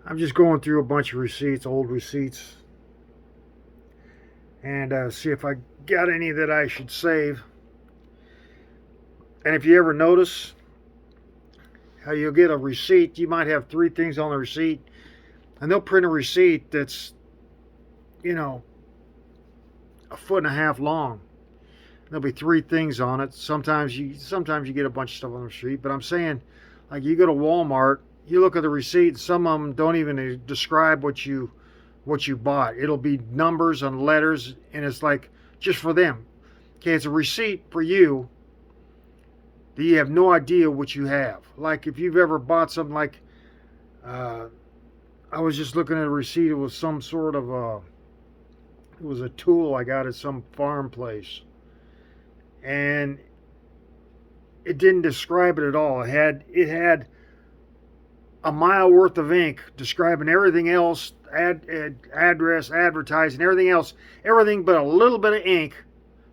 I'm just going through a bunch of receipts, old receipts, and see if I got any that I should save. And if you ever notice how you'll get a receipt, you might have three things on the receipt, and they'll print a receipt that's, you know, a foot and a half long. There'll be three things on it. Sometimes you get a bunch of stuff on the receipt, but I'm saying, like, you go to Walmart, you look at the receipt, some of them don't even describe what you bought. It'll be numbers and letters, and it's like just for them. Okay, it's a receipt for you that you have no idea what you have. Like if you've ever bought something like, uh, I was just looking at a receipt. It was some sort of it was a tool I got at some farm place, and it didn't describe it at all. It had a mile worth of ink describing everything else, address, advertising, everything else, everything but a little bit of ink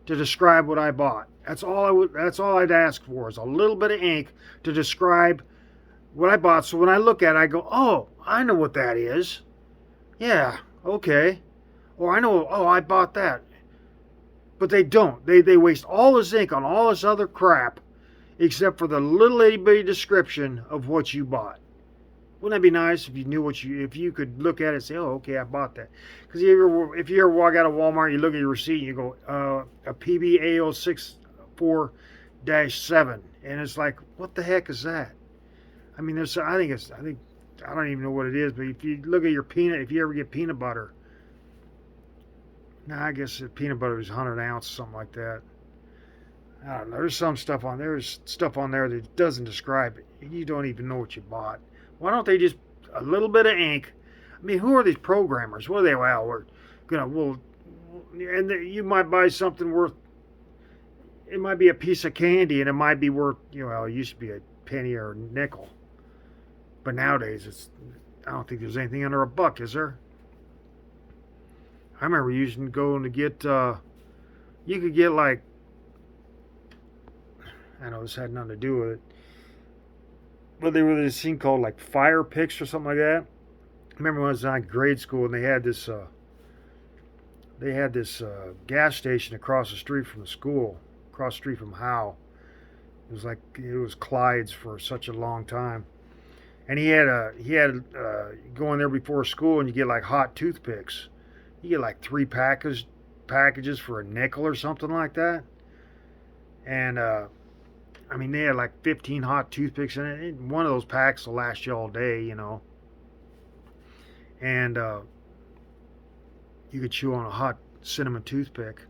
to describe what I bought. That's all I'd ask for is a little bit of ink to describe what I bought. So when I look at it, I go, "Oh, I know what that is. Yeah, okay." Or I know, "Oh, I bought that." But they don't. They waste all this ink on all this other crap except for the little itty bitty description of what you bought. Wouldn't that be nice if you knew if you could look at it and say, "Oh, okay, I bought that." Because if you ever walk out of Walmart, you look at your receipt and you go, a PBA064-7, and it's like, what the heck is that? I mean, I don't even know what it is, but if you look at your peanut, if you ever get peanut butter, now I guess peanut butter is 100 ounce, something like that. I don't know. There's some stuff on there. There's stuff on there that doesn't describe it. You don't even know what you bought. Why don't they just a little bit of ink? I mean, who are these programmers? What are they? Well, we're gonna and you might buy something worth. It might be a piece of candy, and it might be worth. It used to be a penny or a nickel, but nowadays I don't think there's anything under a buck, is there? I remember going to get. You could get like. I know this had nothing to do with it, but there was this thing called like Fire Picks or something like that. I remember when I was in grade school and they had this gas station across the street from the school, across the street from Howe. It was Clyde's for such a long time, and he had go in there before school and you get like hot toothpicks. You get like three packages for a nickel or something like that, and I mean, they had like 15 hot toothpicks in it. One of those packs will last you all day. And you could chew on a hot cinnamon toothpick.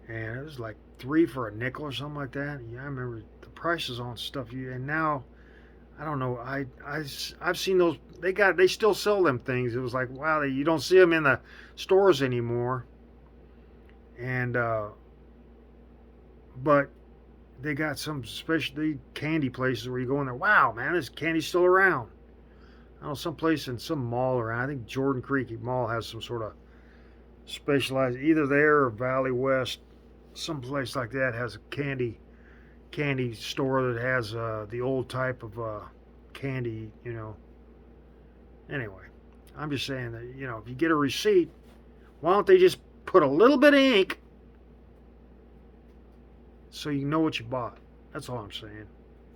And it was like three for a nickel or something like that. Yeah, I remember the prices on stuff. And now, I don't know. I've seen those. They still sell them things. It was like, wow, you don't see them in the stores anymore. And but they got some specialty candy places where you go in there. Wow, man, this candy's still around. I don't know, someplace in some mall around. I think Jordan Creek Mall has some sort of specialized, either there or Valley West, someplace like that has a candy store that has the old type of candy. Anyway, I'm just saying that if you get a receipt, why don't they just put a little bit of ink so you know what you bought? That's all I'm saying.